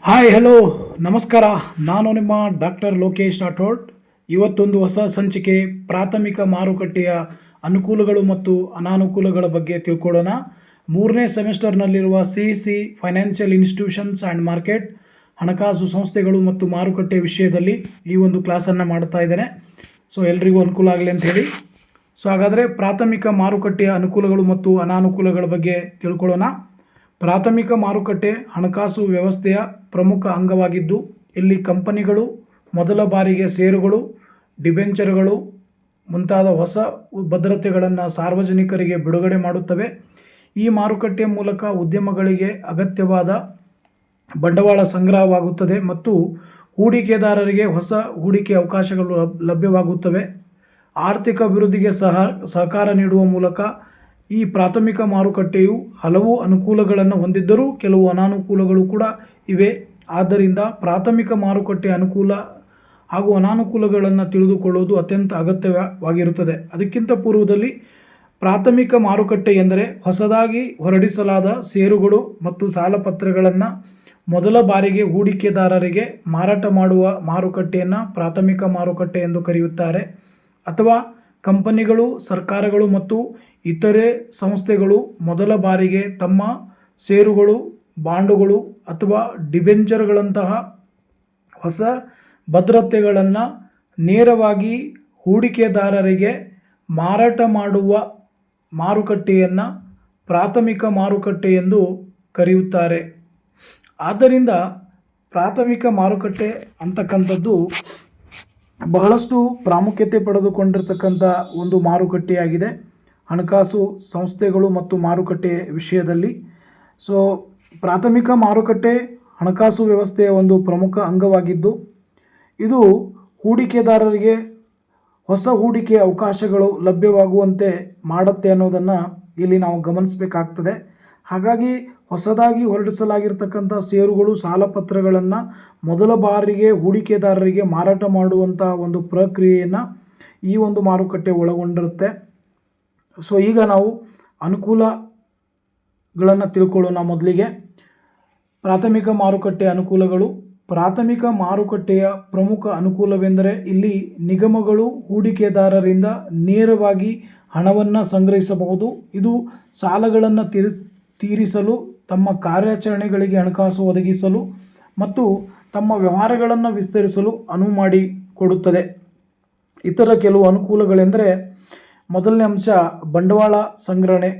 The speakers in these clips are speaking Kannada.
ಹಾಯ್ ಹಲೋ ನಮಸ್ಕಾರ. ನಾನು ನಿಮ್ಮ ಡಾಕ್ಟರ್ ಲೋಕೇಶ್ ರಾಠೋಡ್. ಇವತ್ತೊಂದು ಹೊಸ ಸಂಚಿಕೆ ಪ್ರಾಥಮಿಕ ಮಾರುಕಟ್ಟೆಯ ಅನುಕೂಲಗಳು ಮತ್ತು ಅನಾನುಕೂಲಗಳ ಬಗ್ಗೆ ತಿಳ್ಕೊಳ್ಳೋಣ. 3ನೇ ಸೆಮಿಸ್ಟರ್ನಲ್ಲಿರುವ CEC financial institutions and market, ಹಣಕಾಸು ಸಂಸ್ಥೆಗಳು ಮತ್ತು ಮಾರುಕಟ್ಟೆ ವಿಷಯದಲ್ಲಿ ಈ ಒಂದು ಕ್ಲಾಸನ್ನು ಮಾಡ್ತಾ ಇದ್ದೇನೆ. ಸೊ ಎಲ್ರಿಗೂ ಅನುಕೂಲ ಆಗಲಿ ಅಂತ ಹೇಳಿ. ಸೊ ಹಾಗಾದರೆ ಪ್ರಾಥಮಿಕ ಮಾರುಕಟ್ಟೆಯ ಅನುಕೂಲಗಳು ಮತ್ತು ಅನಾನುಕೂಲಗಳ ಬಗ್ಗೆ ತಿಳ್ಕೊಳ್ಳೋಣ. ಪ್ರಾಥಮಿಕ ಮಾರುಕಟ್ಟೆ ಹಣಕಾಸು ವ್ಯವಸ್ಥೆಯ ಪ್ರಮುಖ ಅಂಗವಾಗಿದ್ದು, ಇಲ್ಲಿ ಕಂಪನಿಗಳು ಮೊದಲ ಬಾರಿಗೆ ಷೇರುಗಳು, ಡಿಬೆಂಚರ್ಗಳು ಮುಂತಾದ ಹೊಸ ಭದ್ರತೆಗಳನ್ನು ಸಾರ್ವಜನಿಕರಿಗೆ ಬಿಡುಗಡೆ ಮಾಡುತ್ತವೆ. ಈ ಮಾರುಕಟ್ಟೆಯ ಮೂಲಕ ಉದ್ಯಮಗಳಿಗೆ ಅಗತ್ಯವಾದ ಬಂಡವಾಳ ಸಂಗ್ರಹವಾಗುತ್ತದೆ ಮತ್ತು ಹೂಡಿಕೆದಾರರಿಗೆ ಹೊಸ ಹೂಡಿಕೆ ಅವಕಾಶಗಳು ಲಭ್ಯವಾಗುತ್ತವೆ. ಆರ್ಥಿಕ ಅಭಿವೃದ್ಧಿಗೆ ಸಹಕಾರ ನೀಡುವ ಮೂಲಕ ಈ ಪ್ರಾಥಮಿಕ ಮಾರುಕಟ್ಟೆಯು ಹಲವು ಅನುಕೂಲಗಳನ್ನು ಹೊಂದಿದ್ದರೂ ಕೆಲವು ಅನಾನುಕೂಲಗಳು ಕೂಡ ಇವೆ. ಆದ್ದರಿಂದ ಪ್ರಾಥಮಿಕ ಮಾರುಕಟ್ಟೆಯ ಅನುಕೂಲ ಹಾಗೂ ಅನಾನುಕೂಲಗಳನ್ನು ತಿಳಿದುಕೊಳ್ಳುವುದು ಅತ್ಯಂತ ಅಗತ್ಯವಾಗಿರುತ್ತದೆ. ಅದಕ್ಕಿಂತ ಪೂರ್ವದಲ್ಲಿ ಪ್ರಾಥಮಿಕ ಮಾರುಕಟ್ಟೆ ಎಂದರೆ ಹೊಸದಾಗಿ ಹೊರಡಿಸಲಾದ ಷೇರುಗಳು ಮತ್ತು ಸಾಲಪತ್ರಗಳನ್ನು ಮೊದಲ ಬಾರಿಗೆ ಹೂಡಿಕೆದಾರರಿಗೆ ಮಾರಾಟ ಮಾಡುವ ಮಾರುಕಟ್ಟೆಯನ್ನು ಪ್ರಾಥಮಿಕ ಮಾರುಕಟ್ಟೆ ಎಂದು ಕರೆಯುತ್ತಾರೆ. ಅಥವಾ ಕಂಪನಿಗಳು, ಸರ್ಕಾರಗಳು ಮತ್ತು ಇತರೆ ಸಂಸ್ಥೆಗಳು ಮೊದಲ ಬಾರಿಗೆ ತಮ್ಮ ಷೇರುಗಳು, ಬಾಂಡುಗಳು ಅಥವಾ ಡಿಬೆಂಚರ್ಗಳಂತಹ ಹೊಸ ಭದ್ರತೆಗಳನ್ನು ನೇರವಾಗಿ ಹೂಡಿಕೆದಾರರಿಗೆ ಮಾರಾಟ ಮಾಡುವ ಮಾರುಕಟ್ಟೆಯನ್ನು ಪ್ರಾಥಮಿಕ ಮಾರುಕಟ್ಟೆ ಎಂದು ಕರೆಯುತ್ತಾರೆ. ಆದ್ದರಿಂದ ಪ್ರಾಥಮಿಕ ಮಾರುಕಟ್ಟೆ ಅಂತಕ್ಕಂಥದ್ದು ಬಹಳಷ್ಟು ಪ್ರಾಮುಖ್ಯತೆ ಪಡೆದುಕೊಂಡಿರ್ತಕ್ಕಂಥ ಒಂದು ಮಾರುಕಟ್ಟೆಯಾಗಿದೆ ಹಣಕಾಸು ಸಂಸ್ಥೆಗಳು ಮತ್ತು ಮಾರುಕಟ್ಟೆ ವಿಷಯದಲ್ಲಿ. ಸೊ ಪ್ರಾಥಮಿಕ ಮಾರುಕಟ್ಟೆ ಹಣಕಾಸು ವ್ಯವಸ್ಥೆಯ ಒಂದು ಪ್ರಮುಖ ಅಂಗವಾಗಿದ್ದು, ಇದು ಹೂಡಿಕೆದಾರರಿಗೆ ಹೊಸ ಹೂಡಿಕೆ ಅವಕಾಶಗಳು ಲಭ್ಯವಾಗುವಂತೆ ಮಾಡುತ್ತೆ ಅನ್ನೋದನ್ನು ಇಲ್ಲಿ ನಾವು ಗಮನಿಸಬೇಕಾಗ್ತದೆ. ಹಾಗಾಗಿ ಹೊಸದಾಗಿ ಹೊರಡಿಸಲಾಗಿರ್ತಕ್ಕಂಥ ಷೇರುಗಳು, ಸಾಲಪತ್ರಗಳನ್ನು ಮೊದಲ ಬಾರಿಗೆ ಹೂಡಿಕೆದಾರರಿಗೆ ಮಾರಾಟ ಮಾಡುವಂಥ ಒಂದು ಪ್ರಕ್ರಿಯೆಯನ್ನು ಈ ಒಂದು ಮಾರುಕಟ್ಟೆ ಒಳಗೊಂಡಿರುತ್ತೆ. ಸೊ ಈಗ ನಾವು ಅನುಕೂಲಗಳನ್ನು ತಿಳ್ಕೊಳ್ಳೋಣ. ಮೊದಲಿಗೆ ಪ್ರಾಥಮಿಕ ಮಾರುಕಟ್ಟೆ ಅನುಕೂಲಗಳು. ಪ್ರಾಥಮಿಕ ಮಾರುಕಟ್ಟೆಯ ಪ್ರಮುಖ ಅನುಕೂಲವೆಂದರೆ ಇಲ್ಲಿ ನಿಗಮಗಳು ಹೂಡಿಕೆದಾರರಿಂದ ನೇರವಾಗಿ ಹಣವನ್ನು ಸಂಗ್ರಹಿಸಬಹುದು. ಇದು ಸಾಲಗಳನ್ನು ತೀರಿಸಲು, ತಮ್ಮ ಕಾರ್ಯಾಚರಣೆಗಳಿಗೆ ಹಣಕಾಸು ಒದಗಿಸಲು ಮತ್ತು ತಮ್ಮ ವ್ಯವಹಾರಗಳನ್ನು ವಿಸ್ತರಿಸಲು ಅನುವು ಮಾಡಿಕೊಡುತ್ತದೆ. ಇತರ ಕೆಲವು ಅನುಕೂಲಗಳೆಂದರೆ, ಮೊದಲನೇ ಅಂಶ ಬಂಡವಾಳ ಸಂಗ್ರಹಣೆ.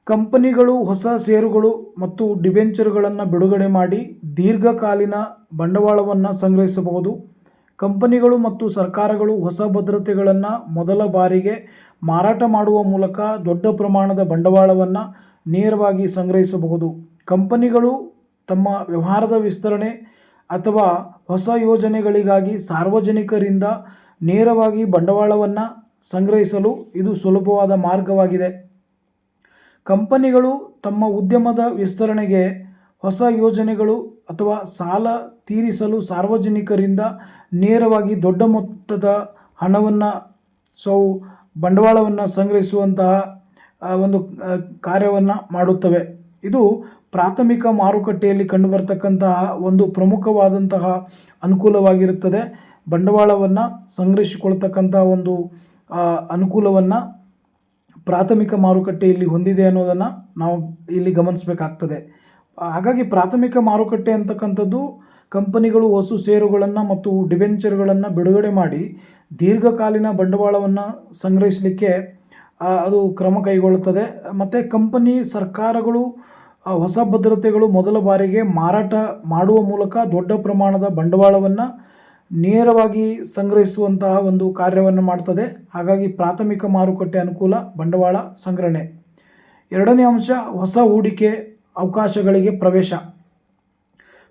ಕಂಪನಿಗಳು ಹೊಸ ಷೇರುಗಳು ಮತ್ತು ಡಿಬೆಂಚರ್ಗಳನ್ನು ಬಿಡುಗಡೆ ಮಾಡಿ ದೀರ್ಘಕಾಲೀನ ಬಂಡವಾಳವನ್ನು ಸಂಗ್ರಹಿಸಬಹುದು. ಕಂಪನಿಗಳು ಮತ್ತು ಸರ್ಕಾರಗಳು ಹೊಸ ಭದ್ರತೆಗಳನ್ನು ಮೊದಲ ಬಾರಿಗೆ ಮಾರಾಟ ಮಾಡುವ ಮೂಲಕ ದೊಡ್ಡ ಪ್ರಮಾಣದ ಬಂಡವಾಳವನ್ನು ನೇರವಾಗಿ ಸಂಗ್ರಹಿಸಬಹುದು. ಕಂಪನಿಗಳು ತಮ್ಮ ವ್ಯವಹಾರದ ವಿಸ್ತರಣೆ ಅಥವಾ ಹೊಸ ಯೋಜನೆಗಳಿಗಾಗಿ ಸಾರ್ವಜನಿಕರಿಂದ ನೇರವಾಗಿ ಬಂಡವಾಳವನ್ನು ಸಂಗ್ರಹಿಸಲು ಇದು ಸುಲಭವಾದ ಮಾರ್ಗವಾಗಿದೆ. ಕಂಪನಿಗಳು ತಮ್ಮ ಉದ್ಯಮದ ವಿಸ್ತರಣೆಗೆ, ಹೊಸ ಯೋಜನೆಗಳು ಅಥವಾ ಸಾಲ ತೀರಿಸಲು ಸಾರ್ವಜನಿಕರಿಂದ ನೇರವಾಗಿ ದೊಡ್ಡ ಮೊತ್ತದ ಹಣವನ್ನು ಬಂಡವಾಳವನ್ನು ಸಂಗ್ರಹಿಸುವಂತಹ ಒಂದು ಕಾರ್ಯವನ್ನು ಮಾಡುತ್ತವೆ. ಇದು ಪ್ರಾಥಮಿಕ ಮಾರುಕಟ್ಟೆಯಲ್ಲಿ ಕಂಡುಬರ್ತಕ್ಕಂತಹ ಒಂದು ಪ್ರಮುಖವಾದಂತಹ ಅನುಕೂಲವಾಗಿರುತ್ತದೆ. ಬಂಡವಾಳವನ್ನು ಸಂಗ್ರಹಿಸಿಕೊಳ್ತಕ್ಕಂಥ ಒಂದು ಅನುಕೂಲವನ್ನು ಪ್ರಾಥಮಿಕ ಮಾರುಕಟ್ಟೆಯಲ್ಲಿ ಹೊಂದಿದೆ ಅನ್ನೋದನ್ನು ನಾವು ಇಲ್ಲಿ ಗಮನಿಸಬೇಕಾಗ್ತದೆ. ಹಾಗಾಗಿ ಪ್ರಾಥಮಿಕ ಮಾರುಕಟ್ಟೆ ಅಂತಕ್ಕಂಥದ್ದು ಕಂಪನಿಗಳು ಹೊಸ ಷೇರುಗಳನ್ನು ಮತ್ತು ಡಿಬೆಂಚರ್ಗಳನ್ನು ಬಿಡುಗಡೆ ಮಾಡಿ ದೀರ್ಘಕಾಲೀನ ಬಂಡವಾಳವನ್ನು ಸಂಗ್ರಹಿಸಲಿಕ್ಕೆ ಅದು ಕ್ರಮ ಕೈಗೊಳ್ಳುತ್ತದೆ. ಮತ್ತು ಕಂಪನಿ, ಸರ್ಕಾರಗಳು ಹೊಸ ಭದ್ರತೆಗಳು ಮೊದಲ ಬಾರಿಗೆ ಮಾರಾಟ ಮಾಡುವ ಮೂಲಕ ದೊಡ್ಡ ಪ್ರಮಾಣದ ಬಂಡವಾಳವನ್ನು ನೇರವಾಗಿ ಸಂಗ್ರಹಿಸುವಂತಹ ಒಂದು ಕಾರ್ಯವನ್ನು ಮಾಡ್ತದೆ. ಹಾಗಾಗಿ ಪ್ರಾಥಮಿಕ ಮಾರುಕಟ್ಟೆ ಅನುಕೂಲ ಬಂಡವಾಳ ಸಂಗ್ರಹಣೆ. ಎರಡನೇ ಅಂಶ ಹೊಸ ಹೂಡಿಕೆ ಅವಕಾಶಗಳಿಗೆ ಪ್ರವೇಶ.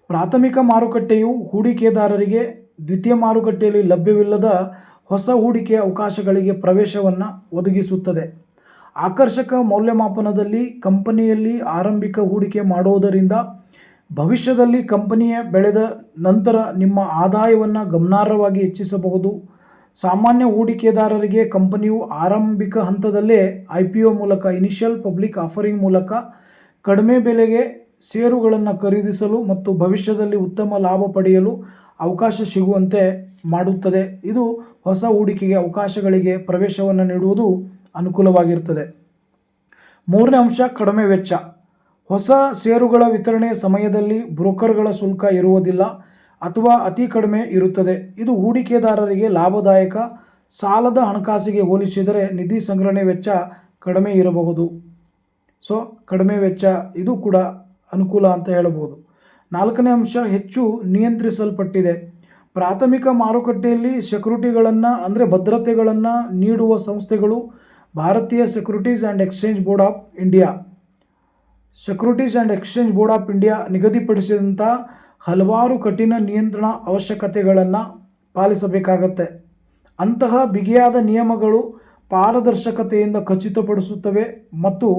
ಪ್ರಾಥಮಿಕ ಮಾರುಕಟ್ಟೆಯು ಹೂಡಿಕೆದಾರರಿಗೆ ದ್ವಿತೀಯ ಮಾರುಕಟ್ಟೆಯಲ್ಲಿ ಲಭ್ಯವಿಲ್ಲದ ಹೊಸ ಹೂಡಿಕೆ ಅವಕಾಶಗಳಿಗೆ ಪ್ರವೇಶವನ್ನು ಒದಗಿಸುತ್ತದೆ. ಆಕರ್ಷಕ ಮೌಲ್ಯಮಾಪನದಲ್ಲಿ ಕಂಪನಿಯಲ್ಲಿ ಆರಂಭಿಕ ಹೂಡಿಕೆ ಮಾಡುವುದರಿಂದ ಭವಿಷ್ಯದಲ್ಲಿ ಕಂಪನಿಯ ಬೆಳೆದ ನಂತರ ನಿಮ್ಮ ಆದಾಯವನ್ನು ಗಮನಾರ್ಹವಾಗಿ ಹೆಚ್ಚಿಸಬಹುದು. ಸಾಮಾನ್ಯ ಹೂಡಿಕೆದಾರರಿಗೆ ಕಂಪನಿಯು ಆರಂಭಿಕ ಹಂತದಲ್ಲೇ IPO ಮೂಲಕ, ಇನಿಷಿಯಲ್ ಪಬ್ಲಿಕ್ ಆಫರಿಂಗ್ ಮೂಲಕ ಕಡಿಮೆ ಬೆಲೆಗೆ ಷೇರುಗಳನ್ನು ಖರೀದಿಸಲು ಮತ್ತು ಭವಿಷ್ಯದಲ್ಲಿ ಉತ್ತಮ ಲಾಭ ಪಡೆಯಲು ಅವಕಾಶ ಸಿಗುವಂತೆ ಮಾಡುತ್ತದೆ. ಇದು ಹೊಸ ಹೂಡಿಕೆಗೆ ಅವಕಾಶಗಳಿಗೆ ಪ್ರವೇಶವನ್ನು ನೀಡುವುದು ಅನುಕೂಲವಾಗಿರುತ್ತದೆ. ಮೂರನೇ ಅಂಶ, ಕಡಿಮೆ ವೆಚ್ಚ. ಹೊಸ ಷೇರುಗಳ ವಿತರಣೆಯ ಸಮಯದಲ್ಲಿ ಬ್ರೋಕರ್ಗಳ ಶುಲ್ಕ ಇರುವುದಿಲ್ಲ ಅಥವಾ ಅತಿ ಕಡಿಮೆ ಇರುತ್ತದೆ. ಇದು ಹೂಡಿಕೆದಾರರಿಗೆ ಲಾಭದಾಯಕ. ಸಾಲದ ಹಣಕಾಸಿಗೆ ಹೋಲಿಸಿದರೆ ನಿಧಿ ಸಂಗ್ರಹಣೆ ವೆಚ್ಚ ಕಡಿಮೆ ಇರಬಹುದು. ಸೊ ಕಡಿಮೆ ವೆಚ್ಚ ಇದು ಕೂಡ ಅನುಕೂಲ ಅಂತ ಹೇಳಬಹುದು. ನಾಲ್ಕನೇ ಅಂಶ, ಹೆಚ್ಚು ನಿಯಂತ್ರಿಸಲ್ಪಟ್ಟಿದೆ. ಪ್ರಾಥಮಿಕ ಮಾರುಕಟ್ಟೆಯಲ್ಲಿ ಸೆಕ್ಯುರಿಟಿಗಳನ್ನು ಅಂದರೆ ಭದ್ರತೆಗಳನ್ನು ನೀಡುವ ಸಂಸ್ಥೆಗಳು ಭಾರತೀಯ securities and exchange board of India ನಿಗದಿಪಡಿಸಿದಂಥ ಹಲವಾರು ಕಠಿಣ ನಿಯಂತ್ರಣ ಅವಶ್ಯಕತೆಗಳನ್ನು ಪಾಲಿಸಬೇಕಾಗತ್ತೆ. ಅಂತಹ ಬಿಗಿಯಾದ ನಿಯಮಗಳು ಪಾರದರ್ಶಕತೆಯಿಂದ ಖಚಿತಪಡಿಸುತ್ತವೆ ಮತ್ತು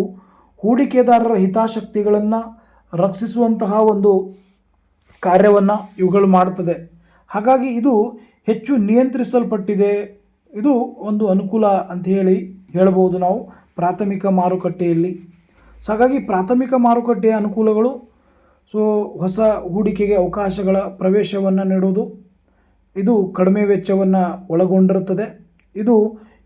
ಹೂಡಿಕೆದಾರರ ಹಿತಾಸಕ್ತಿಗಳನ್ನು ರಕ್ಷಿಸುವಂತಹ ಒಂದು ಕಾರ್ಯವನ್ನು ಇವುಗಳು ಮಾಡುತ್ತದೆ. ಹಾಗಾಗಿ ಇದು ಹೆಚ್ಚು ನಿಯಂತ್ರಿಸಲ್ಪಟ್ಟಿದೆ. ಇದು ಒಂದು ಅನುಕೂಲ ಅಂತ ಹೇಳಬಹುದು ನಾವು ಪ್ರಾಥಮಿಕ ಮಾರುಕಟ್ಟೆಯಲ್ಲಿ. ಸೊ ಹಾಗಾಗಿ ಪ್ರಾಥಮಿಕ ಮಾರುಕಟ್ಟೆಯ ಅನುಕೂಲಗಳು, ಸೊ ಹೊಸ ಹೂಡಿಕೆಗೆ ಅವಕಾಶಗಳ ಪ್ರವೇಶವನ್ನು ನೀಡುವುದು, ಇದು ಕಡಿಮೆ ವೆಚ್ಚವನ್ನು ಒಳಗೊಂಡಿರುತ್ತದೆ, ಇದು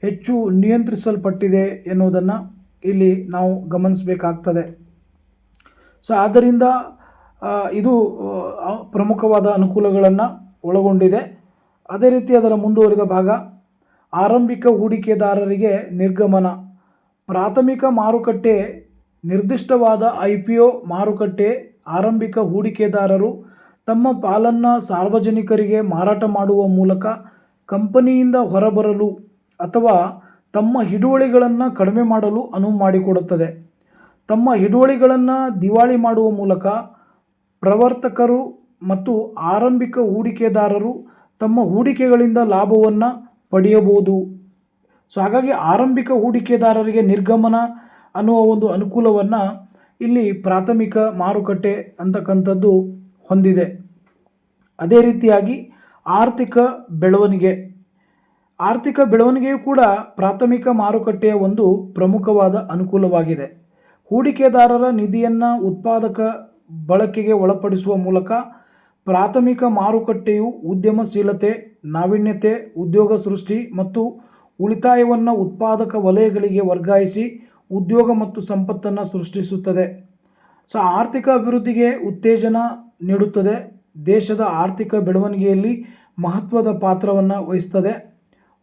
ಹೆಚ್ಚು ನಿಯಂತ್ರಿಸಲ್ಪಟ್ಟಿದೆ ಎನ್ನುವುದನ್ನು ಇಲ್ಲಿ ನಾವು ಗಮನಿಸಬೇಕಾಗ್ತದೆ. ಸೊ ಆದ್ದರಿಂದ ಇದು ಪ್ರಮುಖವಾದ ಅನುಕೂಲಗಳನ್ನು ಒಳಗೊಂಡಿದೆ. ಅದೇ ರೀತಿ ಅದರ ಮುಂದುವರಿದ ಭಾಗ, ಆರಂಭಿಕ ಹೂಡಿಕೆದಾರರಿಗೆ ನಿರ್ಗಮನ. ಪ್ರಾಥಮಿಕ ಮಾರುಕಟ್ಟೆ ನಿರ್ದಿಷ್ಟವಾದ IPO ಮಾರುಕಟ್ಟೆ ಆರಂಭಿಕ ಹೂಡಿಕೆದಾರರು ತಮ್ಮ ಪಾಲನ್ನು ಸಾರ್ವಜನಿಕರಿಗೆ ಮಾರಾಟ ಮಾಡುವ ಮೂಲಕ ಕಂಪನಿಯಿಂದ ಹೊರಬರಲು ಅಥವಾ ತಮ್ಮ ಹಿಡುವಳಿಗಳನ್ನು ಕಡಿಮೆ ಮಾಡಲು ಅನುವು ಮಾಡಿಕೊಡುತ್ತದೆ. ತಮ್ಮ ಹಿಡುವಳಿಗಳನ್ನು ದಿವಾಳಿ ಮಾಡುವ ಮೂಲಕ ಪ್ರವರ್ತಕರು ಮತ್ತು ಆರಂಭಿಕ ಹೂಡಿಕೆದಾರರು ತಮ್ಮ ಹೂಡಿಕೆಗಳಿಂದ ಲಾಭವನ್ನು ಪಡೆಯಬಹುದು. ಸೊ ಹಾಗಾಗಿ ಆರಂಭಿಕ ಹೂಡಿಕೆದಾರರಿಗೆ ನಿರ್ಗಮನ ಅನ್ನುವ ಒಂದು ಅನುಕೂಲವನ್ನು ಇಲ್ಲಿ ಪ್ರಾಥಮಿಕ ಮಾರುಕಟ್ಟೆ ಅಂತಕ್ಕಂಥದ್ದು ಹೊಂದಿದೆ. ಅದೇ ರೀತಿಯಾಗಿ ಆರ್ಥಿಕ ಬೆಳವಣಿಗೆಯು ಕೂಡ ಪ್ರಾಥಮಿಕ ಮಾರುಕಟ್ಟೆಯ ಒಂದು ಪ್ರಮುಖವಾದ ಅನುಕೂಲವಾಗಿದೆ. ಹೂಡಿಕೆದಾರರ ನಿಧಿಯನ್ನು ಉತ್ಪಾದಕ ಬಳಕೆಗೆ ಒಳಪಡಿಸುವ ಮೂಲಕ ಪ್ರಾಥಮಿಕ ಮಾರುಕಟ್ಟೆಯು ಉದ್ಯಮಶೀಲತೆ, ನಾವೀನ್ಯತೆ, ಉದ್ಯೋಗ ಸೃಷ್ಟಿ ಮತ್ತು ಉಳಿತಾಯವನ್ನು ಉತ್ಪಾದಕ ವಲಯಗಳಿಗೆ ವರ್ಗಾಯಿಸಿ ಉದ್ಯೋಗ ಮತ್ತು ಸಂಪತ್ತನ್ನು ಸೃಷ್ಟಿಸುತ್ತದೆ. ಸೊ ಆರ್ಥಿಕ ಅಭಿವೃದ್ಧಿಗೆ ಉತ್ತೇಜನ ನೀಡುತ್ತದೆ. ದೇಶದ ಆರ್ಥಿಕ ಬೆಳವಣಿಗೆಯಲ್ಲಿ ಮಹತ್ವದ ಪಾತ್ರವನ್ನು ವಹಿಸುತ್ತದೆ.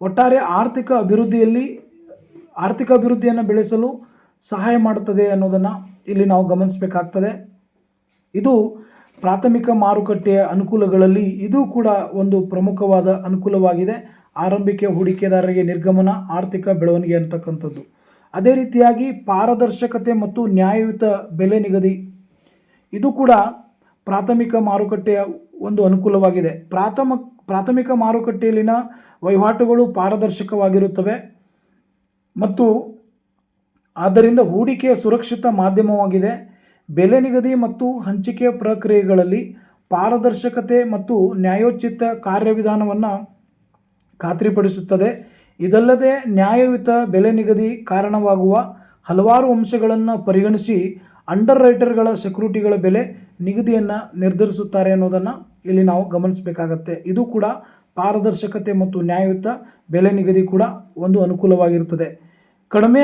ಒಟ್ಟಾರೆ ಆರ್ಥಿಕ ಅಭಿವೃದ್ಧಿಯನ್ನು ಬೆಳೆಸಲು ಸಹಾಯ ಮಾಡುತ್ತದೆ ಅನ್ನೋದನ್ನು ಇಲ್ಲಿ ನಾವು ಗಮನಿಸಬೇಕಾಗ್ತದೆ. ಇದು ಪ್ರಾಥಮಿಕ ಮಾರುಕಟ್ಟೆಯ ಅನುಕೂಲಗಳಲ್ಲಿ ಇದು ಕೂಡ ಒಂದು ಪ್ರಮುಖವಾದ ಅನುಕೂಲವಾಗಿದೆ. ಆರಂಭಿಕ ಹೂಡಿಕೆದಾರರಿಗೆ ನಿರ್ಗಮನ, ಆರ್ಥಿಕ ಬೆಳವಣಿಗೆ ಅಂತಕ್ಕಂಥದ್ದು. ಅದೇ ರೀತಿಯಾಗಿ ಪಾರದರ್ಶಕತೆ ಮತ್ತು ನ್ಯಾಯಯುತ ಬೆಲೆ ನಿಗದಿ, ಇದು ಕೂಡ ಪ್ರಾಥಮಿಕ ಮಾರುಕಟ್ಟೆಯ ಒಂದು ಅನುಕೂಲವಾಗಿದೆ. ಪ್ರಾಥಮಿಕ ಮಾರುಕಟ್ಟೆಯಲ್ಲಿನ ವಹಿವಾಟುಗಳು ಪಾರದರ್ಶಕವಾಗಿರುತ್ತವೆ ಮತ್ತು ಆದ್ದರಿಂದ ಹೂಡಿಕೆಯ ಸುರಕ್ಷಿತ ಮಾಧ್ಯಮವಾಗಿದೆ. ಬೆಲೆ ನಿಗದಿ ಮತ್ತು ಹಂಚಿಕೆಯ ಪ್ರಕ್ರಿಯೆಗಳಲ್ಲಿ ಪಾರದರ್ಶಕತೆ ಮತ್ತು ನ್ಯಾಯೋಚಿತ ಕಾರ್ಯವಿಧಾನವನ್ನು ಖಾತ್ರಿಪಡಿಸುತ್ತದೆ. ಇದಲ್ಲದೆ ನ್ಯಾಯಯುತ ಬೆಲೆ ನಿಗದಿ ಕಾರಣವಾಗುವ ಹಲವಾರು ಅಂಶಗಳನ್ನು ಪರಿಗಣಿಸಿ ಅಂಡರ್ ರೈಟರ್ಗಳ ಸೆಕ್ಯೂರಿಟಿಗಳ ಬೆಲೆ ನಿಗದಿಯನ್ನು ನಿರ್ಧರಿಸುತ್ತಾರೆ ಅನ್ನೋದನ್ನು ಇಲ್ಲಿ ನಾವು ಗಮನಿಸಬೇಕಾಗತ್ತೆ. ಇದು ಕೂಡ ಪಾರದರ್ಶಕತೆ ಮತ್ತು ನ್ಯಾಯಯುತ ಬೆಲೆ ನಿಗದಿ ಕೂಡ ಒಂದು ಅನುಕೂಲವಾಗಿರುತ್ತದೆ. ಕಡಿಮೆ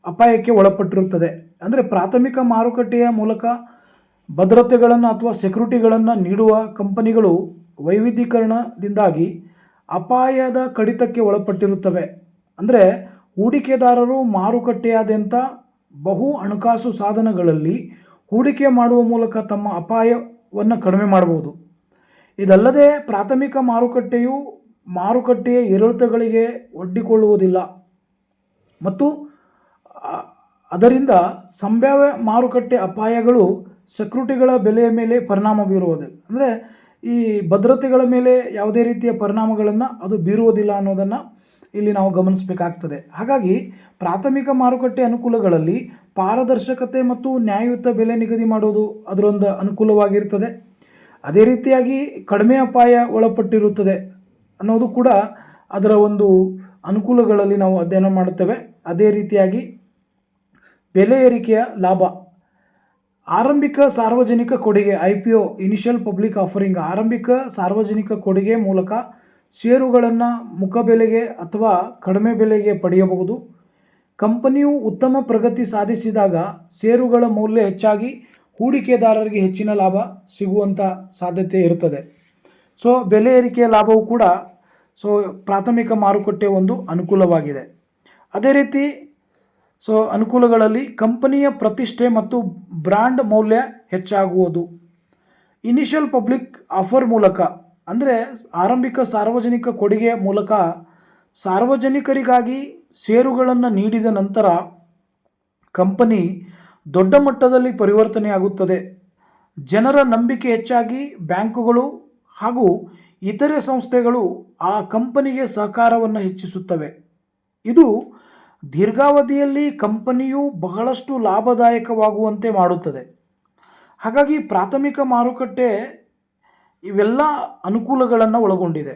ಅಪಾಯಕ್ಕೆ ಒಳಪಟ್ಟಿರುತ್ತದೆ. ಅಂದರೆ ಪ್ರಾಥಮಿಕ ಮಾರುಕಟ್ಟೆಯ ಮೂಲಕ ಭದ್ರತೆಗಳನ್ನು ಅಥವಾ ಸೆಕ್ಯೂರಿಟಿಗಳನ್ನು ನೀಡುವ ಕಂಪನಿಗಳು ವೈವಿಧ್ಯೀಕರಣದಿಂದಾಗಿ ಅಪಾಯದ ಕಡಿತಕ್ಕೆ ಒಳಪಟ್ಟಿರುತ್ತವೆ. ಅಂದರೆ ಹೂಡಿಕೆದಾರರು ಮಾರುಕಟ್ಟೆಯಾದ್ಯಂತ ಬಹು ಹಣಕಾಸು ಸಾಧನಗಳಲ್ಲಿ ಹೂಡಿಕೆ ಮಾಡುವ ಮೂಲಕ ತಮ್ಮ ಅಪಾಯವನ್ನು ಕಡಿಮೆ ಮಾಡಬಹುದು. ಇದಲ್ಲದೆ ಪ್ರಾಥಮಿಕ ಮಾರುಕಟ್ಟೆಯ ಏರಿಳಿತಗಳಿಗೆ ಒಡ್ಡಿಕೊಳ್ಳುವುದಿಲ್ಲ ಮತ್ತು ಅದರಿಂದ ಸಂಭಾವ್ಯ ಮಾರುಕಟ್ಟೆ ಅಪಾಯಗಳು ಸೆಕ್ಯೂರಿಟಿಗಳ ಬೆಲೆಯ ಮೇಲೆ ಪರಿಣಾಮ ಬೀರುವುದಿಲ್ಲ. ಅಂದರೆ ಈ ಭದ್ರತೆಗಳ ಮೇಲೆ ಯಾವುದೇ ರೀತಿಯ ಪರಿಣಾಮಗಳನ್ನು ಅದು ಬೀರುವುದಿಲ್ಲ ಅನ್ನೋದನ್ನು ಇಲ್ಲಿ ನಾವು ಗಮನಿಸಬೇಕಾಗ್ತದೆ. ಹಾಗಾಗಿ ಪ್ರಾಥಮಿಕ ಮಾರುಕಟ್ಟೆ ಅನುಕೂಲಗಳಲ್ಲಿ ಪಾರದರ್ಶಕತೆ ಮತ್ತು ನ್ಯಾಯಯುತ ಬೆಲೆ ನಿಗದಿ ಮಾಡೋದು ಅದರೊಂದು ಅನುಕೂಲವಾಗಿರ್ತದೆ. ಅದೇ ರೀತಿಯಾಗಿ ಕಡಿಮೆ ಅಪಾಯ ಒಳಪಟ್ಟಿರುತ್ತದೆ ಅನ್ನೋದು ಕೂಡ ಅದರ ಒಂದು ಅನುಕೂಲಗಳಲ್ಲಿ ನಾವು ಅಧ್ಯಯನ ಮಾಡುತ್ತೇವೆ. ಅದೇ ರೀತಿಯಾಗಿ ಬೆಲೆ ಏರಿಕೆಯ ಲಾಭ, ಆರಂಭಿಕ ಸಾರ್ವಜನಿಕ ಕೊಡುಗೆ IPO ಇನಿಷಿಯಲ್ ಪಬ್ಲಿಕ್ ಆಫರಿಂಗ್ ಆರಂಭಿಕ ಸಾರ್ವಜನಿಕ ಕೊಡುಗೆ ಮೂಲಕ ಷೇರುಗಳನ್ನು ಮುಖಬೆಲೆಗೆ ಅಥವಾ ಕಡಿಮೆ ಬೆಲೆಗೆ ಪಡೆಯಬಹುದು. ಕಂಪನಿಯು ಉತ್ತಮ ಪ್ರಗತಿ ಸಾಧಿಸಿದಾಗ ಷೇರುಗಳ ಮೌಲ್ಯ ಹೆಚ್ಚಾಗಿ ಹೂಡಿಕೆದಾರರಿಗೆ ಹೆಚ್ಚಿನ ಲಾಭ ಸಿಗುವಂಥ ಸಾಧ್ಯತೆ ಇರುತ್ತದೆ. ಸೊ ಬೆಲೆ ಏರಿಕೆಯ ಲಾಭವು ಕೂಡ ಪ್ರಾಥಮಿಕ ಮಾರುಕಟ್ಟೆ ಒಂದು ಅನುಕೂಲವಾಗಿದೆ. ಅದೇ ರೀತಿ ಅನುಕೂಲಗಳಲ್ಲಿ ಕಂಪನಿಯ ಪ್ರತಿಷ್ಠೆ ಮತ್ತು ಬ್ರ್ಯಾಂಡ್ ಮೌಲ್ಯ ಹೆಚ್ಚಾಗುವುದು. ಇನಿಷಿಯಲ್ ಪಬ್ಲಿಕ್ ಆಫರ್ ಮೂಲಕ ಅಂದರೆ ಆರಂಭಿಕ ಸಾರ್ವಜನಿಕ ಕೊಡುಗೆಯ ಮೂಲಕ ಸಾರ್ವಜನಿಕರಿಗಾಗಿ ಷೇರುಗಳನ್ನು ನೀಡಿದ ನಂತರ ಕಂಪನಿ ದೊಡ್ಡ ಮಟ್ಟದಲ್ಲಿ ಪರಿವರ್ತನೆಯಾಗುತ್ತದೆ. ಜನರ ನಂಬಿಕೆ ಹೆಚ್ಚಾಗಿ ಬ್ಯಾಂಕುಗಳು ಹಾಗೂ ಇತರೆ ಸಂಸ್ಥೆಗಳು ಆ ಕಂಪನಿಗೆ ಸಹಕಾರವನ್ನು ಹೆಚ್ಚಿಸುತ್ತವೆ. ಇದು ದೀರ್ಘಾವಧಿಯಲ್ಲಿ ಕಂಪನಿಯು ಬಹಳಷ್ಟು ಲಾಭದಾಯಕವಾಗುವಂತೆ ಮಾಡುತ್ತದೆ. ಹಾಗಾಗಿ ಪ್ರಾಥಮಿಕ ಮಾರುಕಟ್ಟೆ ಇವೆಲ್ಲ ಅನುಕೂಲಗಳನ್ನು ಒಳಗೊಂಡಿದೆ.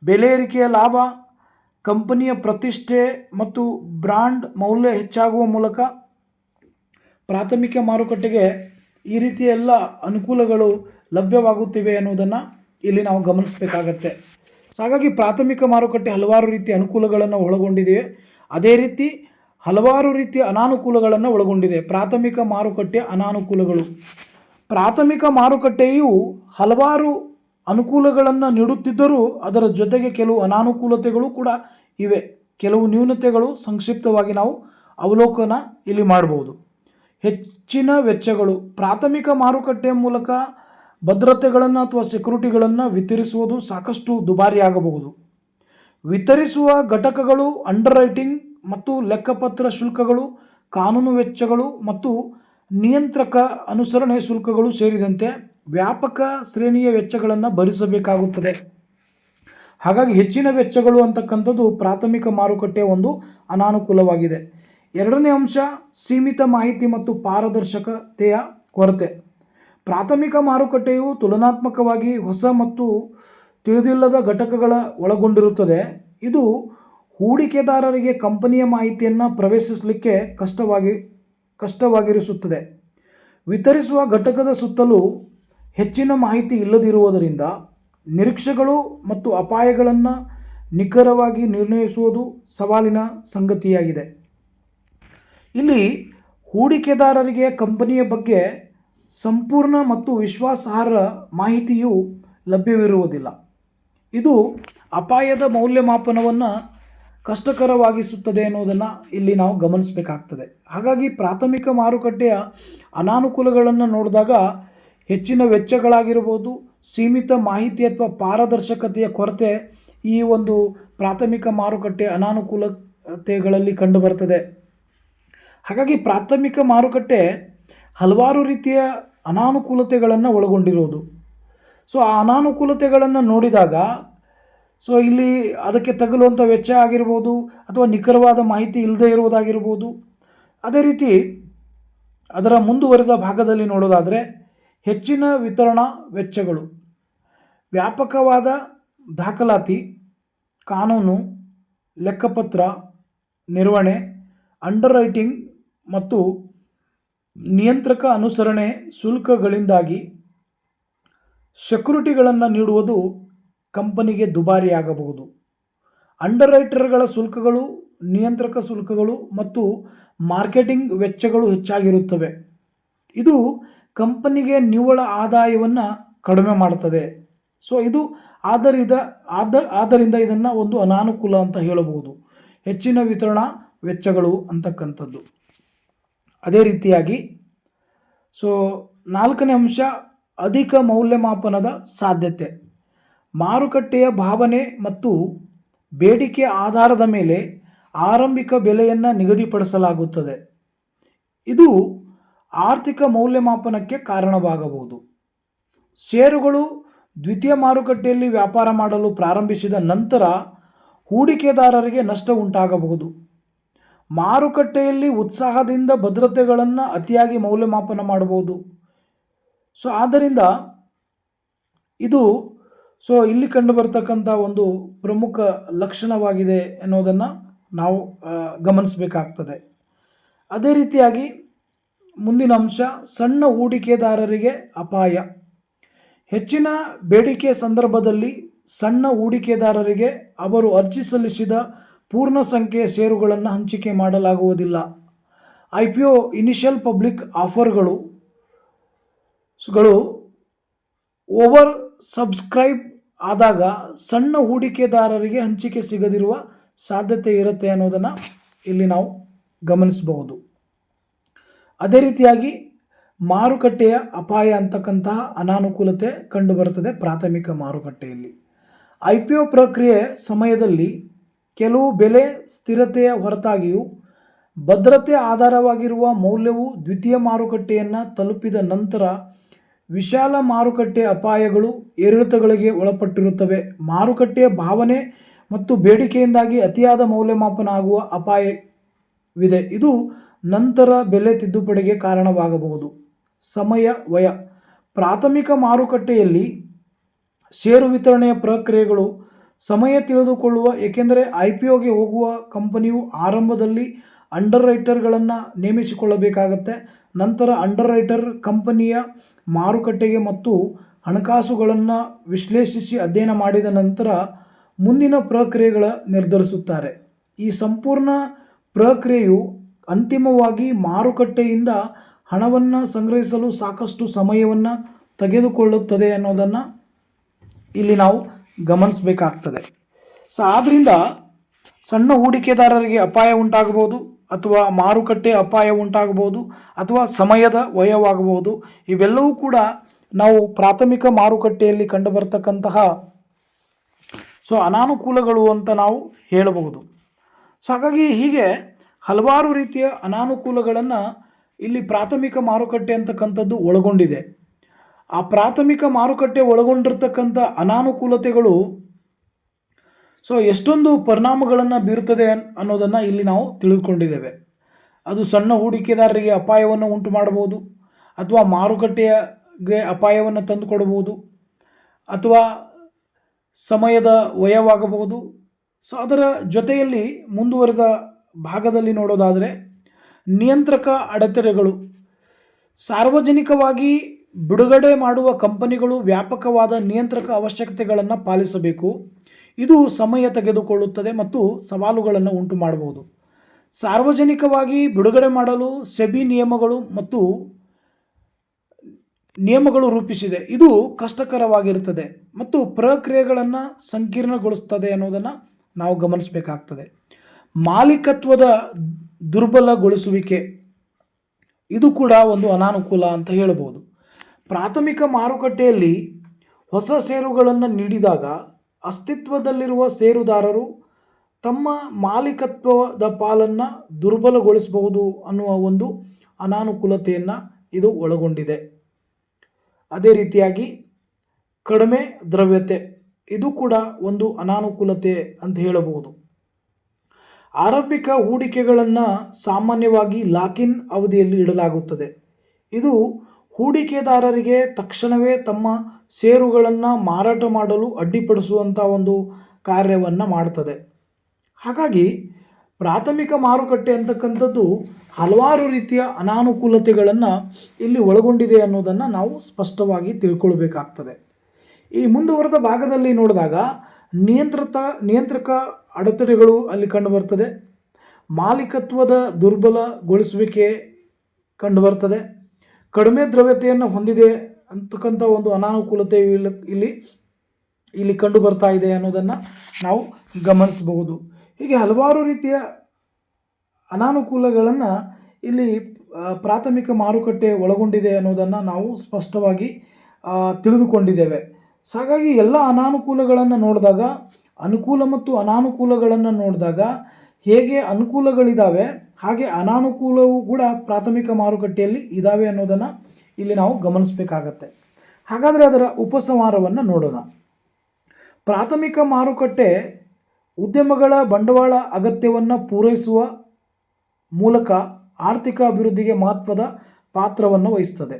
ಬೆಲೆ ಏರಿಕೆಯ ಲಾಭ, ಕಂಪನಿಯ ಪ್ರತಿಷ್ಠೆ ಮತ್ತು ಬ್ರ್ಯಾಂಡ್ ಮೌಲ್ಯ ಹೆಚ್ಚಾಗುವ ಮೂಲಕ ಪ್ರಾಥಮಿಕ ಮಾರುಕಟ್ಟೆಗೆ ಈ ರೀತಿಯ ಎಲ್ಲ ಅನುಕೂಲಗಳು ಲಭ್ಯವಾಗುತ್ತಿವೆ ಎನ್ನುವುದನ್ನು ಇಲ್ಲಿ ನಾವು ಗಮನಿಸಬೇಕಾಗತ್ತೆ. ಹಾಗಾಗಿ ಪ್ರಾಥಮಿಕ ಮಾರುಕಟ್ಟೆ ಹಲವಾರು ರೀತಿಯ ಅನುಕೂಲಗಳನ್ನು ಒಳಗೊಂಡಿದೆ. ಅದೇ ರೀತಿ ಹಲವಾರು ರೀತಿಯ ಅನಾನುಕೂಲಗಳನ್ನು ಒಳಗೊಂಡಿದೆ. ಪ್ರಾಥಮಿಕ ಮಾರುಕಟ್ಟೆಯ ಅನಾನುಕೂಲಗಳು. ಪ್ರಾಥಮಿಕ ಮಾರುಕಟ್ಟೆಯು ಹಲವಾರು ಅನುಕೂಲಗಳನ್ನು ನೀಡುತ್ತಿದ್ದರೂ ಅದರ ಜೊತೆಗೆ ಕೆಲವು ಅನಾನುಕೂಲತೆಗಳು ಕೂಡ ಇವೆ. ಕೆಲವು ನ್ಯೂನತೆಗಳು ಸಂಕ್ಷಿಪ್ತವಾಗಿ ನಾವು ಅವಲೋಕನ ಇಲ್ಲಿ ಮಾಡಬಹುದು. ಹೆಚ್ಚಿನ ವೆಚ್ಚಗಳು. ಪ್ರಾಥಮಿಕ ಮಾರುಕಟ್ಟೆಯ ಮೂಲಕ ಭದ್ರತೆಗಳನ್ನು ಅಥವಾ ಸೆಕ್ಯೂರಿಟಿಗಳನ್ನು ವಿತರಿಸುವುದು ಸಾಕಷ್ಟು ದುಬಾರಿಯಾಗಬಹುದು. ವಿತರಿಸುವ ಘಟಕಗಳು, ಅಂಡರ್ ರೈಟಿಂಗ್ ಮತ್ತು ಲೆಕ್ಕಪತ್ರ ಶುಲ್ಕಗಳು, ಕಾನೂನು ವೆಚ್ಚಗಳು ಮತ್ತು ನಿಯಂತ್ರಕ ಅನುಸರಣೆ ಶುಲ್ಕಗಳು ಸೇರಿದಂತೆ ವ್ಯಾಪಕ ಶ್ರೇಣಿಯ ವೆಚ್ಚಗಳನ್ನು ಭರಿಸಬೇಕಾಗುತ್ತದೆ. ಹಾಗಾಗಿ ಹೆಚ್ಚಿನ ವೆಚ್ಚಗಳು ಅಂತಕ್ಕಂಥದ್ದು ಪ್ರಾಥಮಿಕ ಮಾರುಕಟ್ಟೆಯ ಒಂದು ಅನಾನುಕೂಲವಾಗಿದೆ. ಎರಡನೇ ಅಂಶ ಸೀಮಿತ ಮಾಹಿತಿ ಮತ್ತು ಪಾರದರ್ಶಕತೆಯ ಕೊರತೆ. ಪ್ರಾಥಮಿಕ ಮಾರುಕಟ್ಟೆಯು ತುಲನಾತ್ಮಕವಾಗಿ ಹೊಸ ಮತ್ತು ತಿಳಿದಿಲ್ಲದ ಘಟಕಗಳ ಒಳಗೊಂಡಿರುತ್ತದೆ. ಇದು ಹೂಡಿಕೆದಾರರಿಗೆ ಕಂಪನಿಯ ಮಾಹಿತಿಯನ್ನು ಪ್ರವೇಶಿಸಲಿಕ್ಕೆ ಕಷ್ಟವಾಗಿರಿಸುತ್ತದೆ. ವಿತರಿಸುವ ಘಟಕದ ಸುತ್ತಲೂ ಹೆಚ್ಚಿನ ಮಾಹಿತಿ ಇಲ್ಲದಿರುವುದರಿಂದ ನಿರೀಕ್ಷೆಗಳು ಮತ್ತು ಅಪಾಯಗಳನ್ನು ನಿಖರವಾಗಿ ನಿರ್ಣಯಿಸುವುದು ಸವಾಲಿನ ಸಂಗತಿಯಾಗಿದೆ. ಇಲ್ಲಿ ಹೂಡಿಕೆದಾರರಿಗೆ ಕಂಪನಿಯ ಬಗ್ಗೆ ಸಂಪೂರ್ಣ ಮತ್ತು ವಿಶ್ವಾಸಾರ್ಹ ಮಾಹಿತಿಯು ಲಭ್ಯವಿರುವುದಿಲ್ಲ. ಇದು ಅಪಾಯದ ಮೌಲ್ಯಮಾಪನವನ್ನು ಕಷ್ಟಕರವಾಗಿಸುತ್ತದೆ ಎನ್ನುವುದನ್ನು ಇಲ್ಲಿ ನಾವು ಗಮನಿಸಬೇಕಾಗ್ತದೆ. ಹಾಗಾಗಿ ಪ್ರಾಥಮಿಕ ಮಾರುಕಟ್ಟೆಯ ಅನಾನುಕೂಲಗಳನ್ನು ನೋಡಿದಾಗ ಹೆಚ್ಚಿನ ವೆಚ್ಚಗಳಾಗಿರ್ಬೋದು, ಸೀಮಿತ ಮಾಹಿತಿ ಅಥವಾ ಪಾರದರ್ಶಕತೆಯ ಕೊರತೆ ಈ ಒಂದು ಪ್ರಾಥಮಿಕ ಮಾರುಕಟ್ಟೆಯ ಅನಾನುಕೂಲತೆಗಳಲ್ಲಿ ಕಂಡುಬರ್ತದೆ. ಹಾಗಾಗಿ ಪ್ರಾಥಮಿಕ ಮಾರುಕಟ್ಟೆ ಹಲವಾರು ರೀತಿಯ ಅನಾನುಕೂಲತೆಗಳನ್ನು ಒಳಗೊಂಡಿರುವುದು. ಆ ಅನಾನುಕೂಲತೆಗಳನ್ನು ನೋಡಿದಾಗ ಇಲ್ಲಿ ಅದಕ್ಕೆ ತಗುಲುವಂಥ ವೆಚ್ಚ ಆಗಿರ್ಬೋದು ಅಥವಾ ನಿಖರವಾದ ಮಾಹಿತಿ ಇಲ್ಲದೇ ಇರುವುದಾಗಿರ್ಬೋದು. ಅದೇ ರೀತಿ ಅದರ ಮುಂದುವರಿದ ಭಾಗದಲ್ಲಿ ನೋಡೋದಾದರೆ ಹೆಚ್ಚಿನ ವಿತರಣಾ ವೆಚ್ಚಗಳು, ವ್ಯಾಪಕವಾದ ದಾಖಲಾತಿ, ಕಾನೂನು, ಲೆಕ್ಕಪತ್ರ ನಿರ್ವಹಣೆ, ಅಂಡರ್ ರೈಟಿಂಗ್ ಮತ್ತು ನಿಯಂತ್ರಕ ಅನುಸರಣೆ ಶುಲ್ಕಗಳಿಂದಾಗಿ ಸೆಕ್ಯೂರಿಟಿಗಳನ್ನು ನೀಡುವುದು ಕಂಪನಿಗೆ ದುಬಾರಿಯಾಗಬಹುದು. ಅಂಡರ್ ರೈಟರ್ಗಳ ಶುಲ್ಕಗಳು, ನಿಯಂತ್ರಕ ಶುಲ್ಕಗಳು ಮತ್ತು ಮಾರ್ಕೆಟಿಂಗ್ ವೆಚ್ಚಗಳು ಹೆಚ್ಚಾಗಿರುತ್ತವೆ. ಇದು ಕಂಪನಿಗೆ ನಿವ್ವಳ ಆದಾಯವನ್ನು ಕಡಿಮೆ ಮಾಡುತ್ತದೆ. ಇದು ಆದ್ದರಿಂದ ಇದನ್ನು ಒಂದು ಅನಾನುಕೂಲ ಅಂತ ಹೇಳಬಹುದು, ಹೆಚ್ಚಿನ ವಿತರಣಾ ವೆಚ್ಚಗಳು ಅಂತಕ್ಕಂಥದ್ದು. ಅದೇ ರೀತಿಯಾಗಿ ನಾಲ್ಕನೇ ಅಂಶ ಅಧಿಕ ಮೌಲ್ಯಮಾಪನದ ಸಾಧ್ಯತೆ. ಮಾರುಕಟ್ಟೆಯ ಭಾವನೆ ಮತ್ತು ಬೇಡಿಕೆಯ ಆಧಾರದ ಮೇಲೆ ಆರಂಭಿಕ ಬೆಲೆಯನ್ನು ನಿಗದಿಪಡಿಸಲಾಗುತ್ತದೆ. ಇದು ಆರ್ಥಿಕ ಮೌಲ್ಯಮಾಪನಕ್ಕೆ ಕಾರಣವಾಗಬಹುದು. ಷೇರುಗಳು ದ್ವಿತೀಯ ಮಾರುಕಟ್ಟೆಯಲ್ಲಿ ವ್ಯಾಪಾರ ಮಾಡಲು ಪ್ರಾರಂಭಿಸಿದ ನಂತರ ಹೂಡಿಕೆದಾರರಿಗೆ ನಷ್ಟ ಉಂಟಾಗಬಹುದು. ಮಾರುಕಟ್ಟೆಯಲ್ಲಿ ಉತ್ಸಾಹದಿಂದ ಭದ್ರತೆಗಳನ್ನು ಅತಿಯಾಗಿ ಮೌಲ್ಯಮಾಪನ ಮಾಡಬಹುದು. ಆದ್ದರಿಂದ ಇದು ಇಲ್ಲಿ ಕಂಡುಬರ್ತಕ್ಕಂಥ ಒಂದು ಪ್ರಮುಖ ಲಕ್ಷಣವಾಗಿದೆ ಎನ್ನುವುದನ್ನು ನಾವು ಗಮನಿಸಬೇಕಾಗ್ತದೆ. ಅದೇ ರೀತಿಯಾಗಿ ಮುಂದಿನ ಅಂಶ, ಸಣ್ಣ ಹೂಡಿಕೆದಾರರಿಗೆ ಅಪಾಯ. ಹೆಚ್ಚಿನ ಬೇಡಿಕೆ ಸಂದರ್ಭದಲ್ಲಿ ಸಣ್ಣ ಹೂಡಿಕೆದಾರರಿಗೆ ಅವರು ಅರ್ಜಿ ಸಲ್ಲಿಸಿದ ಪೂರ್ಣ ಸಂಖ್ಯೆಯ ಷೇರುಗಳನ್ನು ಹಂಚಿಕೆ ಮಾಡಲಾಗುವುದಿಲ್ಲ. IPO ಇನಿಷಿಯಲ್ ಪಬ್ಲಿಕ್ ಆಫರ್ಗಳು ಓವರ್ ಸಬ್ಸ್ಕ್ರೈಬ್ ಆದಾಗ ಸಣ್ಣ ಹೂಡಿಕೆದಾರರಿಗೆ ಹಂಚಿಕೆ ಸಿಗದಿರುವ ಸಾಧ್ಯತೆ ಇರುತ್ತೆ ಅನ್ನೋದನ್ನು ಇಲ್ಲಿ ನಾವು ಗಮನಿಸಬಹುದು. ಅದೇ ರೀತಿಯಾಗಿ ಮಾರುಕಟ್ಟೆಯ ಅಪಾಯ ಅಂತಕ್ಕಂತಹ ಅನಾನುಕೂಲತೆ ಕಂಡುಬರುತ್ತದೆ ಪ್ರಾಥಮಿಕ ಮಾರುಕಟ್ಟೆಯಲ್ಲಿ. IPO ಪ್ರಕ್ರಿಯೆ ಸಮಯದಲ್ಲಿ ಕೆಲವು ಬೆಲೆ ಸ್ಥಿರತೆಯ ಹೊರತಾಗಿಯೂ ಭದ್ರತೆ ಆಧಾರವಾಗಿರುವ ಮೌಲ್ಯವು ದ್ವಿತೀಯ ಮಾರುಕಟ್ಟೆಯನ್ನು ತಲುಪಿದ ನಂತರ ವಿಶಾಲ ಮಾರುಕಟ್ಟೆ ಅಪಾಯಗಳು ಏರಿಳಿತಗಳಿಗೆ ಒಳಪಟ್ಟಿರುತ್ತವೆ. ಮಾರುಕಟ್ಟೆಯ ಭಾವನೆ ಮತ್ತು ಬೇಡಿಕೆಯಿಂದಾಗಿ ಅತಿಯಾದ ಮೌಲ್ಯಮಾಪನ ಆಗುವ ಅಪಾಯವಿದೆ. ಇದು ನಂತರ ಬೆಲೆ ತಿದ್ದುಪಡಿಗೆ ಕಾರಣವಾಗಬಹುದು. ಸಮಯ ವ್ಯಯ. ಪ್ರಾಥಮಿಕ ಮಾರುಕಟ್ಟೆಯಲ್ಲಿ ಷೇರು ವಿತರಣೆಯ ಪ್ರಕ್ರಿಯೆಗಳು ಸಮಯ ತಿಳಿದುಕೊಳ್ಳುವ, ಏಕೆಂದರೆ IPOಗೆ ಹೋಗುವ ಕಂಪನಿಯು ಆರಂಭದಲ್ಲಿ ಅಂಡರ್ ರೈಟರ್ಗಳನ್ನು ನೇಮಿಸಿಕೊಳ್ಳಬೇಕಾಗತ್ತೆ. ನಂತರ ಅಂಡರ್ ರೈಟರ್ ಕಂಪನಿಯ ಮಾರುಕಟ್ಟೆಗೆ ಮತ್ತು ಹಣಕಾಸುಗಳನ್ನು ವಿಶ್ಲೇಷಿಸಿ ಅಧ್ಯಯನ ಮಾಡಿದ ನಂತರ ಮುಂದಿನ ಪ್ರಕ್ರಿಯೆಗಳ ನಿರ್ಧರಿಸುತ್ತಾರೆ. ಈ ಸಂಪೂರ್ಣ ಪ್ರಕ್ರಿಯೆಯು ಅಂತಿಮವಾಗಿ ಮಾರುಕಟ್ಟೆಯಿಂದ ಹಣವನ್ನು ಸಂಗ್ರಹಿಸಲು ಸಾಕಷ್ಟು ಸಮಯವನ್ನು ತೆಗೆದುಕೊಳ್ಳುತ್ತದೆ ಅನ್ನೋದನ್ನು ಇಲ್ಲಿ ನಾವು ಗಮನಿಸಬೇಕಾಗ್ತದೆ. ಆದ್ದರಿಂದ ಸಣ್ಣ ಹೂಡಿಕೆದಾರರಿಗೆ ಅಪಾಯ ಉಂಟಾಗಬಹುದು, ಅಥವಾ ಮಾರುಕಟ್ಟೆ ಅಪಾಯ ಉಂಟಾಗಬಹುದು, ಅಥವಾ ಸಮಯದ ವ್ಯಯವಾಗಬಹುದು. ಇವೆಲ್ಲವೂ ಕೂಡ ನಾವು ಪ್ರಾಥಮಿಕ ಮಾರುಕಟ್ಟೆಯಲ್ಲಿ ಕಂಡುಬರ್ತಕ್ಕಂತಹ ಅನಾನುಕೂಲಗಳು ಅಂತ ನಾವು ಹೇಳಬಹುದು. ಹಾಗಾಗಿ ಹೀಗೆ ಹಲವಾರು ರೀತಿಯ ಅನಾನುಕೂಲಗಳನ್ನು ಇಲ್ಲಿ ಪ್ರಾಥಮಿಕ ಮಾರುಕಟ್ಟೆ ಅಂತಕ್ಕಂಥದ್ದು ಒಳಗೊಂಡಿದೆ. ಆ ಪ್ರಾಥಮಿಕ ಮಾರುಕಟ್ಟೆ ಒಳಗೊಂಡಿರ್ತಕ್ಕಂಥ ಅನಾನುಕೂಲತೆಗಳು ಎಷ್ಟೊಂದು ಪರಿಣಾಮಗಳನ್ನು ಬೀರುತ್ತದೆ ಅನ್ನೋದನ್ನು ಇಲ್ಲಿ ನಾವು ತಿಳಿದುಕೊಂಡಿದ್ದೇವೆ. ಅದು ಸಣ್ಣ ಹೂಡಿಕೆದಾರರಿಗೆ ಅಪಾಯವನ್ನು ಉಂಟು ಮಾಡಬಹುದು, ಅಥವಾ ಮಾರುಕಟ್ಟೆಗೆ ಅಪಾಯವನ್ನು ತಂದುಕೊಡಬಹುದು, ಅಥವಾ ಸಮಯದ ವ್ಯಯವಾಗಬಹುದು. ಅದರ ಜೊತೆಯಲ್ಲಿ ಮುಂದುವರೆದ ಭಾಗದಲ್ಲಿ ನೋಡೋದಾದರೆ ನಿಯಂತ್ರಕ ಅಡೆತಡೆಗಳು. ಸಾರ್ವಜನಿಕವಾಗಿ ಬಿಡುಗಡೆ ಮಾಡುವ ಕಂಪನಿಗಳು ವ್ಯಾಪಕವಾದ ನಿಯಂತ್ರಕ ಅವಶ್ಯಕತೆಗಳನ್ನು ಪಾಲಿಸಬೇಕು. ಇದು ಸಮಯ ತೆಗೆದುಕೊಳ್ಳುತ್ತದೆ ಮತ್ತು ಸವಾಲುಗಳನ್ನು ಉಂಟು ಮಾಡಬಹುದು. ಸಾರ್ವಜನಿಕವಾಗಿ ಬಿಡುಗಡೆ ಮಾಡಲು ಸೆಬಿ ನಿಯಮಗಳು ರೂಪಿಸಿದೆ. ಇದು ಕಷ್ಟಕರವಾಗಿರುತ್ತದೆ ಮತ್ತು ಪ್ರಕ್ರಿಯೆಗಳನ್ನು ಸಂಕೀರ್ಣಗೊಳಿಸುತ್ತದೆ ಅನ್ನೋದನ್ನು ನಾವು ಗಮನಿಸಬೇಕಾಗ್ತದೆ. ಮಾಲೀಕತ್ವದ ದುರ್ಬಲಗೊಳಿಸುವಿಕೆ, ಇದು ಕೂಡ ಒಂದು ಅನಾನುಕೂಲ ಅಂತ ಹೇಳಬಹುದು. ಪ್ರಾಥಮಿಕ ಮಾರುಕಟ್ಟೆಯಲ್ಲಿ ಹೊಸ ಷೇರುಗಳನ್ನು ನೀಡಿದಾಗ ಅಸ್ತಿತ್ವದಲ್ಲಿರುವ ಷೇರುದಾರರು ತಮ್ಮ ಮಾಲೀಕತ್ವದ ಪಾಲನ್ನು ದುರ್ಬಲಗೊಳಿಸಬಹುದು ಅನ್ನುವ ಒಂದು ಅನಾನುಕೂಲತೆಯನ್ನು ಇದು ಒಳಗೊಂಡಿದೆ. ಅದೇ ರೀತಿಯಾಗಿ ಕಡಿಮೆ ದ್ರವ್ಯತೆ, ಇದು ಕೂಡ ಒಂದು ಅನಾನುಕೂಲತೆ ಅಂತ ಹೇಳಬಹುದು. ಆರಂಭಿಕ ಹೂಡಿಕೆಗಳನ್ನು ಸಾಮಾನ್ಯವಾಗಿ ಲಾಕ್-ಇನ್ ಅವಧಿಯಲ್ಲಿ ಇಡಲಾಗುತ್ತದೆ. ಇದು ಹೂಡಿಕೆದಾರರಿಗೆ ತಕ್ಷಣವೇ ತಮ್ಮ ಷೇರುಗಳನ್ನು ಮಾರಾಟ ಮಾಡಲು ಅಡ್ಡಿಪಡಿಸುವಂಥ ಒಂದು ಕಾರ್ಯವನ್ನು ಮಾಡ್ತದೆ. ಹಾಗಾಗಿ ಪ್ರಾಥಮಿಕ ಮಾರುಕಟ್ಟೆ ಅಂತಕ್ಕಂಥದ್ದು ಹಲವಾರು ರೀತಿಯ ಅನಾನುಕೂಲತೆಗಳನ್ನು ಇಲ್ಲಿ ಒಳಗೊಂಡಿದೆ ಅನ್ನೋದನ್ನು ನಾವು ಸ್ಪಷ್ಟವಾಗಿ ತಿಳ್ಕೊಳ್ಬೇಕಾಗ್ತದೆ. ಈ ಮುಂದುವರೆದ ಭಾಗದಲ್ಲಿ ನೋಡಿದಾಗ ನಿಯಂತ್ರಕ ಅಡೆತಡೆಗಳು ಅಲ್ಲಿ ಕಂಡುಬರ್ತದೆ. ಮಾಲೀಕತ್ವದ ದುರ್ಬಲಗೊಳಿಸುವಿಕೆ ಕಂಡುಬರ್ತದೆ. ಕಡಿಮೆ ದ್ರವ್ಯತೆಯನ್ನು ಹೊಂದಿದೆ ಅಂತಕ್ಕಂಥ ಒಂದು ಅನಾನುಕೂಲತೆ ಇಲ್ಲಿ ಕಂಡು ಬರ್ತಾ ಇದೆ ಅನ್ನೋದನ್ನು ನಾವು ಗಮನಿಸಬಹುದು. ಹೀಗೆ ಹಲವಾರು ರೀತಿಯ ಅನಾನುಕೂಲಗಳನ್ನು ಇಲ್ಲಿ ಪ್ರಾಥಮಿಕ ಮಾರುಕಟ್ಟೆ ಒಳಗೊಂಡಿದೆ ಅನ್ನೋದನ್ನು ನಾವು ಸ್ಪಷ್ಟವಾಗಿ ತಿಳಿದುಕೊಂಡಿದ್ದೇವೆ. ಹಾಗಾಗಿ ಎಲ್ಲ ಅನಾನುಕೂಲಗಳನ್ನು ನೋಡಿದಾಗ, ಅನುಕೂಲ ಮತ್ತು ಅನಾನುಕೂಲಗಳನ್ನು ನೋಡಿದಾಗ ಹೇಗೆ ಅನುಕೂಲಗಳಿದ್ದಾವೆ ಹಾಗೆ ಅನಾನುಕೂಲವೂ ಕೂಡ ಪ್ರಾಥಮಿಕ ಮಾರುಕಟ್ಟೆಯಲ್ಲಿ ಇದ್ದಾವೆ ಅನ್ನೋದನ್ನು ಇಲ್ಲಿ ನಾವು ಗಮನಿಸಬೇಕಾಗತ್ತೆ. ಹಾಗಾದರೆ ಅದರ ಉಪಸಂಹಾರವನ್ನು ನೋಡೋಣ. ಪ್ರಾಥಮಿಕ ಮಾರುಕಟ್ಟೆ ಉದ್ಯಮಗಳ ಬಂಡವಾಳ ಅಗತ್ಯವನ್ನು ಪೂರೈಸುವ ಮೂಲಕ ಆರ್ಥಿಕ ಅಭಿವೃದ್ಧಿಗೆ ಮಹತ್ವದ ಪಾತ್ರವನ್ನು ವಹಿಸುತ್ತದೆ.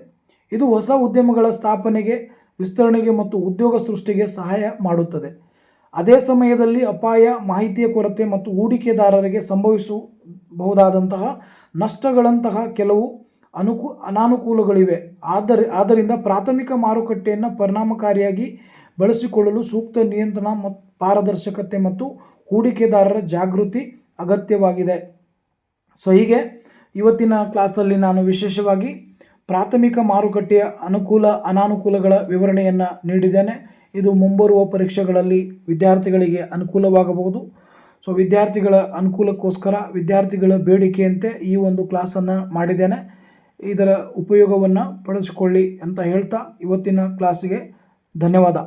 ಇದು ಹೊಸ ಉದ್ಯಮಗಳ ಸ್ಥಾಪನೆಗೆ, ವಿಸ್ತರಣೆಗೆ ಮತ್ತು ಉದ್ಯೋಗ ಸೃಷ್ಟಿಗೆ ಸಹಾಯ ಮಾಡುತ್ತದೆ. ಅದೇ ಸಮಯದಲ್ಲಿ ಅಪಾಯ, ಮಾಹಿತಿಯ ಕೊರತೆ ಮತ್ತು ಹೂಡಿಕೆದಾರರಿಗೆ ಸಂಭವಿಸಬಹುದಾದಂತಹ ನಷ್ಟಗಳಂತಹ ಕೆಲವು ಅನಾನುಕೂಲಗಳಿವೆ. ಆದ್ದರಿಂದ ಪ್ರಾಥಮಿಕ ಮಾರುಕಟ್ಟೆಯನ್ನು ಪರಿಣಾಮಕಾರಿಯಾಗಿ ಬಳಸಿಕೊಳ್ಳಲು ಸೂಕ್ತ ನಿಯಂತ್ರಣ ಮತ್ತು ಪಾರದರ್ಶಕತೆ ಮತ್ತು ಹೂಡಿಕೆದಾರರ ಜಾಗೃತಿ ಅಗತ್ಯವಾಗಿದೆ. ಸೊ ಹೀಗೆ ಇವತ್ತಿನ ಕ್ಲಾಸಲ್ಲಿ ನಾನು ವಿಶೇಷವಾಗಿ ಪ್ರಾಥಮಿಕ ಮಾರುಕಟ್ಟೆಯ ಅನುಕೂಲ ಅನಾನುಕೂಲಗಳ ವಿವರಣೆಯನ್ನು ನೀಡಿದ್ದೇನೆ. ಇದು ಮುಂಬರುವ ಪರೀಕ್ಷೆಗಳಲ್ಲಿ ವಿದ್ಯಾರ್ಥಿಗಳಿಗೆ ಅನುಕೂಲವಾಗಬಹುದು. ಸೊ ವಿದ್ಯಾರ್ಥಿಗಳ ಅನುಕೂಲಕ್ಕೋಸ್ಕರ ವಿದ್ಯಾರ್ಥಿಗಳ ಬೇಡಿಕೆಯಂತೆ ಈ ಒಂದು ಕ್ಲಾಸನ್ನು ಮಾಡಿದ್ದೇನೆ. ಇದರ ಉಪಯೋಗವನ್ನು ಪಡಿಸಿಕೊಳ್ಳಿ ಅಂತ ಹೇಳ್ತಾ ಇವತ್ತಿನ ಕ್ಲಾಸಿಗೆ ಧನ್ಯವಾದ.